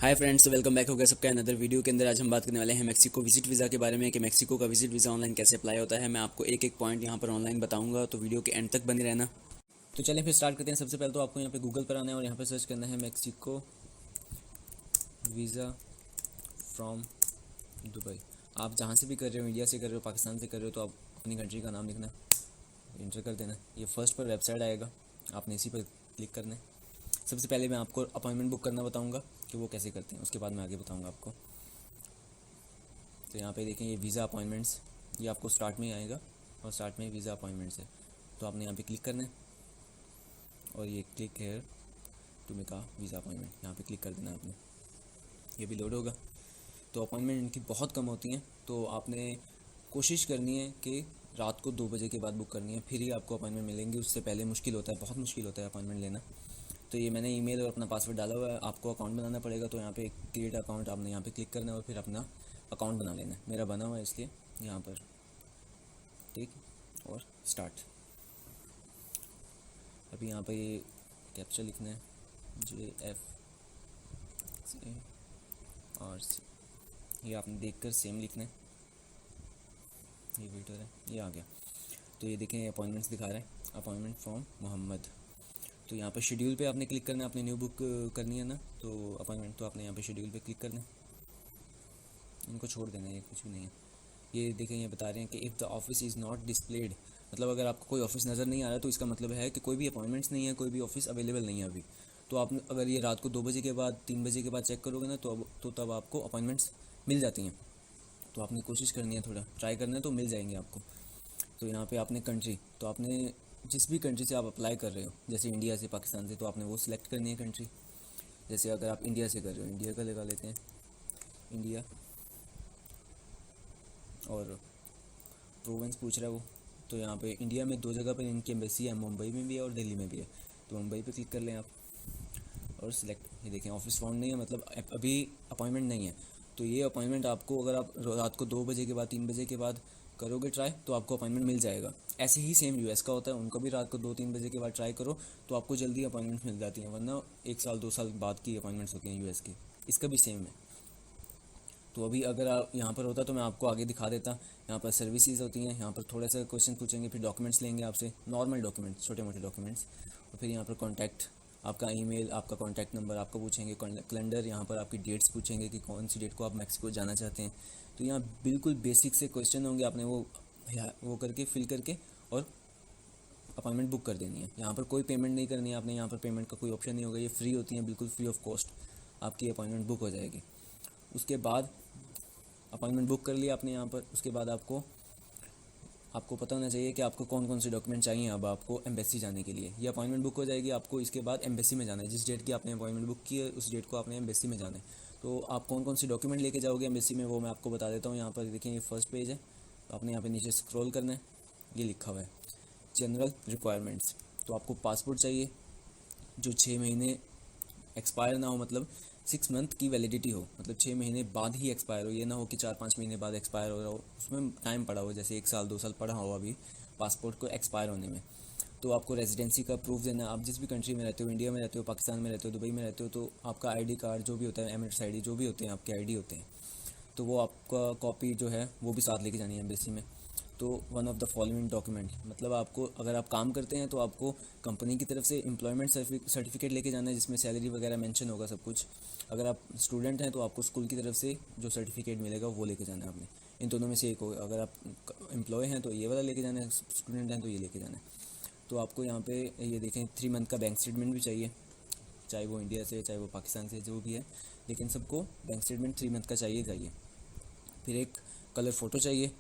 Hi friends, welcome back हो गया सबका अनदर वीडियो के अंदर। आज हम बात करने वाले हैं मैक्सिको विजिट वीज़ा के बारे में कि मैक्सिको का विजिट वीज़ा ऑनलाइन कैसे अप्लाई होता है। मैं आपको एक एक पॉइंट यहाँ पर ऑनलाइन बताऊंगा, तो वीडियो के एंड तक बने रहना। तो चलें फिर स्टार्ट करते हैं। सबसे पहले तो आपको यहाँ पे गूगल पर आना है और यहाँ पे सर्च करना है मैक्सिको वीज़ा फ्रॉम दुबई। आप जहाँ से भी कर रहे हो, इंडिया से कर रहे हो, पाकिस्तान से कर रहे हो, तो आप अपनी कंट्री का नाम लिखना, इंटर कर देना। ये फर्स्ट पर वेबसाइट आएगा, आपने इसी पर क्लिक करना है। सबसे पहले मैं आपको अपॉइंटमेंट बुक करना बताऊंगा कि वो कैसे करते हैं, उसके बाद मैं आगे बताऊंगा आपको। तो यहाँ पे देखें, ये वीज़ा अपॉइंटमेंट्स, ये आपको स्टार्ट में ही आएगा और स्टार्ट में वीज़ा अपॉइंटमेंट्स है। तो आपने यहाँ पे क्लिक करना है और ये click here to make a visa appointment, यहाँ पे क्लिक कर देना है आपने। ये भी लोड होगा। तो अपॉइंटमेंट इनकी बहुत कम होती हैं, तो आपने कोशिश करनी है कि रात को 2 बजे के बाद बुक करनी है, फिर ही आपको अपॉइंटमेंट मिलेंगी। उससे पहले मुश्किल होता है, बहुत मुश्किल होता है अपॉइंटमेंट लेना। तो ये मैंने ईमेल और अपना पासवर्ड डाला हुआ है, आपको अकाउंट बनाना पड़ेगा। तो यहाँ पे क्रिएट अकाउंट, आपने यहाँ पे क्लिक करना है और फिर अपना अकाउंट बना लेना है। मेरा बना हुआ है इसलिए यहाँ पर ठीक और स्टार्ट। अभी यहाँ पे ये कैप्चा लिखना है, JFCRC, ये आपने देखकर सेम लिखना है। ये वेटर है, ये आ गया। तो ये देखें, अपॉइंटमेंट्स दिखा रहा है, अपॉइंटमेंट फ्रॉम मोहम्मद। तो यहाँ पर शेड्यूल पे आपने क्लिक करना है, आपने न्यू बुक करनी है ना, तो अपॉइंटमेंट, तो आपने यहाँ पे शेड्यूल पे क्लिक करना है। इनको छोड़ देना है, ये कुछ भी नहीं है। ये देखें, ये बता रहे हैं कि if the office is not displayed, मतलब अगर आपको कोई ऑफिस नज़र नहीं आ रहा तो इसका मतलब है कि कोई भी अपॉइंटमेंट्स नहीं है, कोई भी ऑफिस अवेलेबल नहीं है अभी। तो आप अगर ये रात को 2 बजे के बाद, 3 बजे के बाद चेक करोगे ना, तो तब आपको अपॉइंटमेंट्स मिल जाती हैं। तो आपने कोशिश करनी है, थोड़ा ट्राई करना है, तो मिल जाएंगे आपको। तो यहाँ पे आपने कंट्री, तो आपने जिस भी कंट्री से आप अप्लाई कर रहे हो, जैसे इंडिया से, पाकिस्तान से, तो आपने वो सिलेक्ट करनी है कंट्री। जैसे अगर आप इंडिया से कर रहे हो, इंडिया का लगा लेते हैं, इंडिया, और प्रोविंस पूछ रहा है वो। तो यहाँ पे इंडिया में 2 जगह पर इनकी एम्बेसी है, मुंबई में भी है और दिल्ली में भी है। तो मुंबई पे क्लिक कर लें आप और सिलेक्ट। ये देखें, ऑफिस फाउंड नहीं है, मतलब अभी अपॉइंटमेंट नहीं है। तो ये अपॉइंटमेंट आपको, अगर आप रात को 2 बजे के बाद, 3 बजे के बाद करोगे ट्राई, तो आपको अपॉइंटमेंट मिल जाएगा। ऐसे ही सेम यूएस का होता है, उनको भी रात को 2-3 बजे के बाद ट्राई करो तो आपको जल्दी अपॉइंटमेंट मिल जाती हैं, वरना 1 साल 2 साल बाद की अपॉइंटमेंट्स होती हैं यूएस की। इसका भी सेम है। तो अभी अगर आप यहाँ पर होता तो मैं आपको आगे दिखा देता। यहाँ पर सर्विसेज होती हैं, यहाँ पर थोड़ा सा क्वेश्चन पूछेंगे, फिर डॉक्यूमेंट्स लेंगे आपसे, नॉर्मल डॉक्यूमेंट्स, छोटे मोटे डॉक्यूमेंट्स। और फिर यहाँ पर कॉन्टैक्ट, आपका ईमेल, आपका कॉन्टैक्ट नंबर आपको पूछेंगे, कैलेंडर, यहाँ पर आपकी डेट्स पूछेंगे कि कौन सी डेट को आप मैक्सिको जाना चाहते हैं। तो यहाँ बिल्कुल बेसिक से क्वेश्चन होंगे, आपने वो करके फिल करके और अपॉइंटमेंट बुक कर देनी है। यहाँ पर कोई पेमेंट नहीं करनी है आपने, यहाँ पर पेमेंट का कोई ऑप्शन नहीं होगा, ये फ्री होती हैं, बिल्कुल फ्री ऑफ कॉस्ट आपकी अपॉइंटमेंट बुक हो जाएगी। उसके बाद अपॉइंटमेंट बुक कर लिया आपने यहाँ पर, उसके बाद आपको पता होना चाहिए कि आपको कौन कौन से डॉक्यूमेंट चाहिए अब आपको एम्बेसी जाने के लिए। ये अपॉइंटमेंट बुक हो जाएगी, आपको इसके बाद एम्बेसी में जाना है। जिस डेट की आपने अपॉइंटमेंट बुक की है, उस डेट को आपने एम्बेसी में जाना है। तो आप कौन कौन से डॉक्यूमेंट लेके जाओगे एम्बेसी में, वो मैं आपको बता देता हूँ। यहाँ पर देखिए, ये फर्स्ट पेज है, तो आपने यहाँ पर नीचे स्क्रॉल करना है, ये लिखा हुआ है जनरल रिक्वायरमेंट्स। तो आपको पासपोर्ट चाहिए जो 6 महीने एक्सपायर ना हो, मतलब 6 मंथ की वैलिडिटी हो, मतलब 6 महीने बाद ही एक्सपायर हो। ये ना हो कि 4-5 महीने बाद एक्सपायर हो रहा हो, उसमें टाइम पड़ा हो, जैसे 1 साल 2 साल पड़ा हो अभी पासपोर्ट को एक्सपायर होने में। तो आपको रेजिडेंसी का प्रूफ देना है। आप जिस भी कंट्री में रहते हो, इंडिया में रहते हो, पाकिस्तान में रहते हो, दुबई में रहते हो, तो आपका आईडी कार्ड जो भी होता है, एमिरेट्स आईडी जो भी होते हैं, आपके आईडी होते हैं, तो वो आपका कॉपी जो है वो भी साथ लेके जानी है एम्बेसी में। तो one of the following document, मतलब आपको, अगर आप काम करते हैं तो आपको कंपनी की तरफ से एम्प्लॉयमेंट सर्टिफिकेट लेके जाना है, जिसमें सैलरी वगैरह मेंशन होगा सब कुछ। अगर आप स्टूडेंट हैं तो आपको स्कूल की तरफ से जो सर्टिफिकेट मिलेगा वो लेके जाना है आपने। इन दोनों में से एक होगा। अगर आप एम्प्लॉय हैं तो ये वाला लेके जाना है, स्टूडेंट हैं तो ये लेके जाना है। तो आपको यहाँ पे ये देखें, 3 मंथ का बैंक स्टेटमेंट भी चाहिए, चाहे वो इंडिया से, चाहे वो पाकिस्तान से, जो भी है, लेकिन सबको बैंक स्टेटमेंट 3 मंथ का चाहिए। फिर एक कलर फ़ोटो चाहिए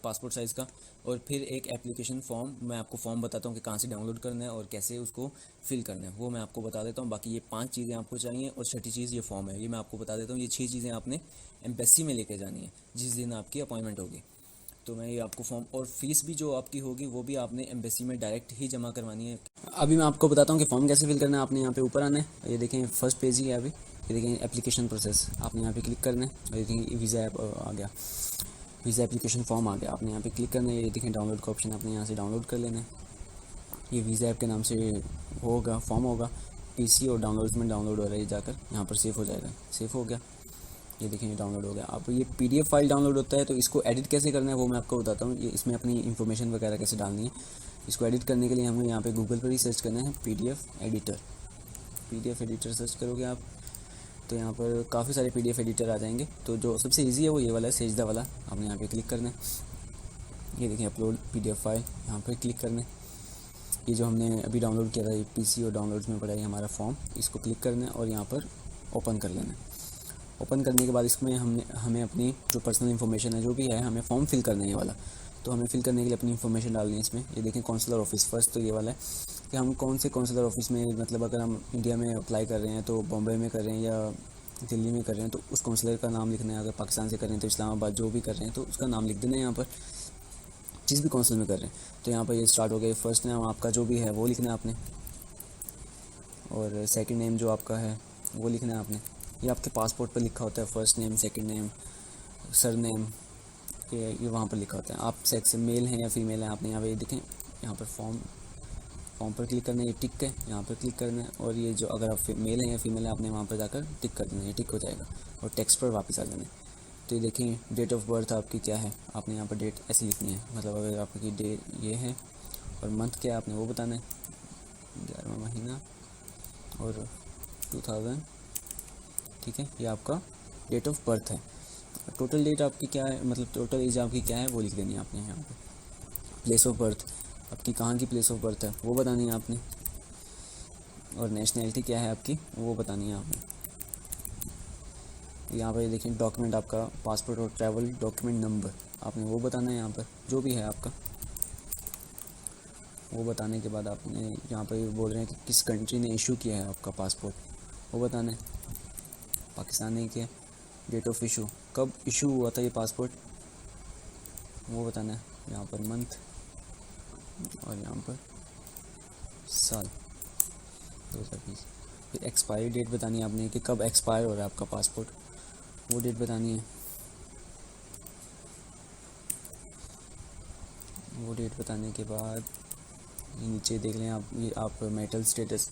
पासपोर्ट साइज़ का, और फिर एक एप्लीकेशन फॉर्म। मैं आपको फॉर्म बताता हूँ कि कहाँ से डाउनलोड करना है और कैसे उसको फिल करना है, वो मैं आपको बता देता हूँ। बाकी ये 5 चीज़ें आपको चाहिए, और छठी चीज़ ये फॉर्म है, ये मैं आपको बता देता हूँ। ये 6 चीज़ें आपने एम्बेसी में लेके जानी है जिस दिन आपकी अपॉइंटमेंट होगी। तो मैं ये आपको फॉर्म, और फीस भी जो आपकी होगी वो भी आपने एम्बेसी में डायरेक्ट ही जमा करवानी है। अभी मैं आपको बताता हूँ कि फॉर्म कैसे फिल करना है। आपने यहाँ पे ऊपर आना है, ये देखें फर्स्ट पेज ही है अभी, ये देखें एप्लीकेशन प्रोसेस, आपने यहाँ पे क्लिक करना है, और ये देखें वीज़ा ऐप आ गया, वीज़ा एप्लीकेशन फॉर्म आ गया। आपने यहाँ पे क्लिक करना है, ये देखें डाउनलोड का ऑप्शन, आपने यहाँ से डाउनलोड कर लेना है। ये वीज़ा ऐप के नाम से होगा, फॉर्म होगा। पीसी और डाउनलोड्स में डाउनलोड हो रहा है, ये जाकर यहाँ पर सेव हो जाएगा। सेव हो गया, ये देखें ये डाउनलोड हो गया। अब ये पीडीएफ फाइल डाउनलोड होता है तो इसको एडिट कैसे करना है वो मैं आपको बताता हूँ। ये इसमें अपनी इन्फॉर्मेशन वगैरह कैसे डालनी है। इसको एडिट करने के लिए हमें यहाँ पे गूगल पर ही सर्च करना है PDF editor. PDF editor search करोगे आप तो यहाँ पर काफ़ी सारे पीडीएफ एडिटर आ जाएंगे। तो जो सबसे ईजी है वो ये वाला है, सेजदा वाला। आपने यहाँ पे क्लिक करना है, ये देखें अपलोड पीडीएफ फाइल, यहाँ पर क्लिक करना है। ये जो हमने अभी डाउनलोड किया था ये पीसी और डाउनलोड्स में पड़ा है हमारा फॉर्म, इसको क्लिक करना है और यहाँ पर ओपन कर लेना है। ओपन करने के बाद इसमें हमें अपनी जो पर्सनल इन्फॉर्मेशन है जो भी है हमें फॉर्म फिल करना है ये वाला। तो हमें फिल करने के लिए अपनी इन्फॉर्मेशन डालनी है इसमें। ये देखें काउंसलर ऑफिस, फर्स्ट तो ये वाला है कि हम कौन से काउंसलर ऑफिस में, मतलब अगर हम इंडिया में अप्लाई कर रहे हैं तो बॉम्बे में कर रहे हैं या दिल्ली में कर रहे हैं तो उस काउंसलर का नाम लिखना है। अगर पाकिस्तान से कर रहे हैं तो इस्लामाबाद, जो भी कर रहे हैं तो उसका नाम लिख देना है यहाँ पर, जिस भी काउंसिल में कर रहे हैं। तो यहाँ पर ये स्टार्ट हो गया। फर्स्ट नेम आपका जो भी है वो लिखना है आपने, और सेकंड नेम जो आपका है वो लिखना है आपने। ये आपके पासपोर्ट पर लिखा होता है, first name, second name, sir name, ये वहाँ पर लिखा होता है। आप सेक्स मेल हैं या फीमेल हैं, आपने यहाँ पे देखें, यहाँ पर फॉर्म पर क्लिक करना है, ये टिक है, यहाँ पर क्लिक करना है। और ये जो अगर आप मेल हैं या फीमेल है आपने वहाँ पर जाकर टिक कर देना है, ये टिक हो जाएगा और टेक्स्ट पर वापस आ जाना है। तो ये देखें डेट ऑफ बर्थ आपकी क्या है, आपने यहाँ पर डेट ऐसे लिखनी है, मतलब अगर आपकी डेट ये है और मंथ क्या है आपने वो बताना है, 11वां महीना और 2000, ठीक है। ये आपका डेट ऑफ बर्थ है। टोटल डेट आपकी क्या है, मतलब टोटल एज आपकी क्या है वो लिख देनी है आपने यहाँ पे। प्लेस ऑफ बर्थ आपकी कहाँ की प्लेस ऑफ बर्थ है वो बतानी है आपने, और नेशनैलिटी क्या है आपकी वो बतानी है आपने। यहाँ पर देखिए डॉक्यूमेंट आपका पासपोर्ट और ट्रैवल डॉक्यूमेंट नंबर आपने वो बताना है यहाँ पर, जो भी है आपका वो बताने के बाद आपने यहाँ पर बोल रहे हैं कि किस कंट्री ने इशू किया है आपका पासपोर्ट, वो बताना है। पाकिस्तान ने किया। डेट ऑफ इशू, कब इशू हुआ था ये पासपोर्ट वो बताना है, यहाँ पर मंथ और यहाँ पर साल 2020। फिर एक्सपायरी डेट बतानी है आपने कि कब एक्सपायर हो रहा है आपका पासपोर्ट, वो डेट बतानी है। वो डेट बताने के बाद ये नीचे देख लें आप, ये आप मैरिटल स्टेटस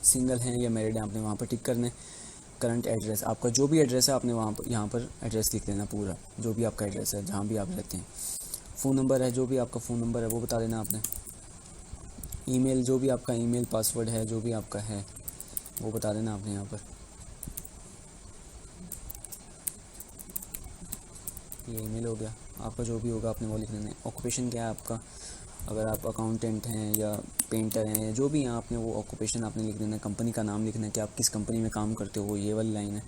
सिंगल हैं या मैरिड हैं, आपने वहाँ पर टिक करना है। करंट एड्रेस आपका जो भी एड्रेस है आपने वहाँ पर यहाँ पर एड्रेस लिख लेना पूरा, जो भी आपका एड्रेस है जहाँ भी आप रहते हैं। फ़ोन नंबर है, जो भी आपका फ़ोन नंबर है वो बता देना आपने। ईमेल, जो भी आपका ईमेल पासवर्ड है जो भी आपका है वो बता देना आपने यहाँ पर। ये ईमेल हो गया आपका, जो भी होगा आपने वो लिख लेना है। ऑक्यूपेशन क्या है आपका, अगर आप अकाउंटेंट हैं या पेंटर हैं, जो भी हैं आपने वो ऑक्यूपेशन आपने लिख देना है। कंपनी का नाम लिखना है कि आप किस कंपनी में काम करते हो, ये वाली लाइन है।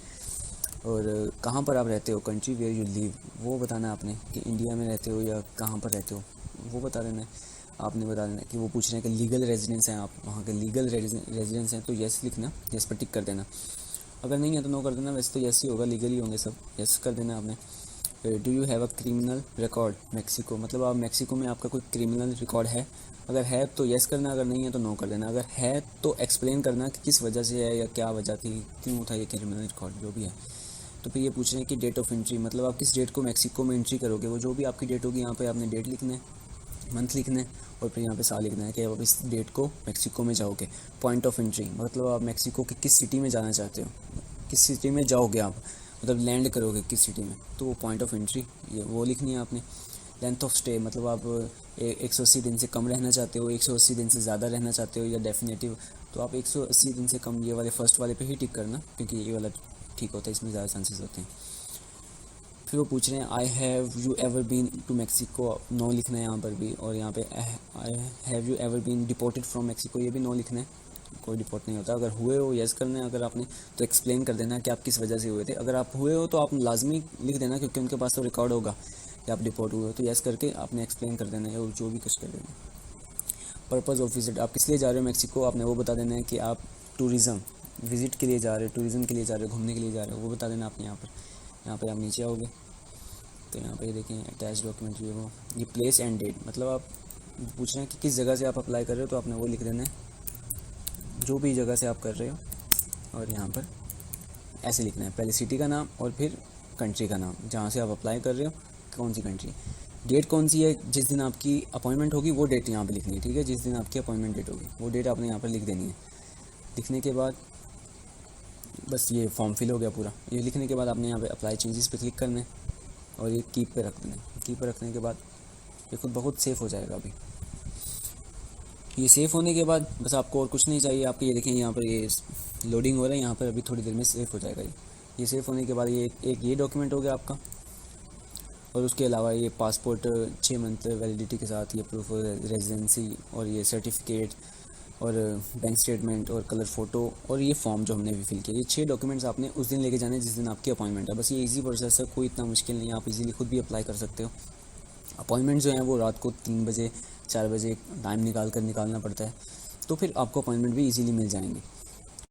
और कहाँ पर आप रहते हो, कंट्री वेयर यू लिव, वो बताना है आपने कि इंडिया में रहते हो या कहाँ पर रहते हो वो बता देना है। आपने बता देना कि वो पूछ रहे हैं कि लीगल रेजिडेंस हैं आप, वहाँ के लीगल रेजिडेंस हैं तो येस लिखना, येस पर टिक कर देना। अगर नहीं है तो नो कर देना, वैसे तो येस ही होगा, लीगल ही होंगे सब, येस कर देना आपने। Do you have a criminal record Mexico, मतलब आप मैक्सिको में आपका कोई क्रिमिनल रिकॉर्ड है, अगर है तो येस करना, अगर नहीं है तो नो कर देना। अगर है तो एक्सप्लेन करना कि किस वजह से है या क्या वजह थी, क्यों था ये क्रिमिनल रिकॉर्ड जो भी है। तो फिर ये पूछ रहे हैं कि डेट ऑफ एंट्री, मतलब आप किस डेट को मैक्सिको में एंट्री करोगे, वो जो भी आपकी डेट होगी यहाँ पे आपने डेट लिखना है, मंथ लिखना है और फिर यहाँ पे साल लिखना है कि आप इस डेट को मैक्सिको में जाओगे। पॉइंट ऑफ एंट्री मतलब आप मैक्सिको के किस सिटी में जाना चाहते हो, किस सिटी में जाओगे आप, मतलब लैंड करोगे किस सिटी में, तो वो पॉइंट ऑफ एंट्री ये वो लिखनी है आपने। लेंथ ऑफ स्टे मतलब आप 180 दिन से कम रहना चाहते हो, 180 दिन से ज़्यादा रहना चाहते हो या डेफिनेटिव, तो आप 180 दिन से कम ये वाले फर्स्ट वाले पे ही टिक करना, क्योंकि ये वाला ठीक होता है, इसमें ज़्यादा चांसेस होते हैं। फिर वो पूछ रहे हैं I have you ever been to Mexico, no लिखना है यहाँ पर भी, और यहाँ पे I have you ever been deported from Mexico, ये भी नो लिखना है, कोई डिपोर्ट नहीं होता। अगर हुए हो येस करना है, अगर आपने तो एक्सप्लेन कर देना कि आप किस वजह से हुए थे। अगर आप हुए हो तो आप लाजमी लिख देना, क्योंकि उनके पास तो रिकॉर्ड होगा कि आप डिपोर्ट हुए हो, तो येस करके आपने एक्सप्लेन कर देना है और जो भी कुछ कर देना। पर्पज़ ऑफ विजिट, आप किस लिए जा रहे हो मैक्सिको, आपने वो बता देना है कि आप टूरिज़म विज़िट के लिए जा रहे हो, टूरिज़म के लिए जा रहे हो, घूमने के लिए जा रहे हो, वो बता देना आपने यहाँ पर। यहाँ पे आप नीचे आओगे तो यहाँ पे ये देखें अटैच डॉक्यूमेंट, ये प्लेस एंड डेट, मतलब आप पूछ रहे हैं कि किस जगह से आप अप्लाई कर रहे हो, तो आपने वो लिख देना है जो भी जगह से आप कर रहे हो, और यहाँ पर ऐसे लिखना है, पहले सिटी का नाम और फिर कंट्री का नाम, जहाँ से आप अप्लाई कर रहे हो कौन सी कंट्री, डेट कौन सी है, जिस दिन आपकी अपॉइंटमेंट होगी वो डेट यहाँ पे लिखनी है, ठीक है। जिस दिन आपकी अपॉइंटमेंट डेट होगी वो डेट आपने यहाँ पर लिख देनी है। लिखने के बाद बस ये फॉर्म फिल हो गया पूरा। ये लिखने के बाद आपने यहाँ पे अप्लाई चेंजेस पे क्लिक करना है और ये कीप पे रख देना है। कीप पे रखने के बाद ये खुद बहुत सेफ़ हो जाएगा। अभी ये सेफ़ होने के बाद बस आपको और कुछ नहीं चाहिए। आपके ये देखें यहाँ पर ये लोडिंग हो रहा है, यहाँ पर अभी थोड़ी देर में सेफ़ हो जाएगा। ये सेफ़ होने के बाद ये एक ये डॉक्यूमेंट हो गया आपका, और उसके अलावा ये पासपोर्ट 6 मंथ वैलिडिटी के साथ, ये प्रूफ ऑफ रेजिडेंसी और ये सर्टिफिकेट और बैंक स्टेटमेंट और कलर फ़ोटो और ये फॉर्म जो हमने भी फिल किया, ये 6 डॉक्यूमेंट्स आपने उस दिन लेके जाने हैं जिस दिन आपकी अपॉइंटमेंट है। बस ये इजी प्रोसेस है, कोई इतना मुश्किल नहीं है, आप इजीली खुद भी अप्लाई कर सकते हो। अपॉइंटमेंट जो है वो रात को 3 बजे 4 बजे टाइम निकालना पड़ता है, तो फिर आपको अपॉइंटमेंट भी इजीली मिल जाएंगे।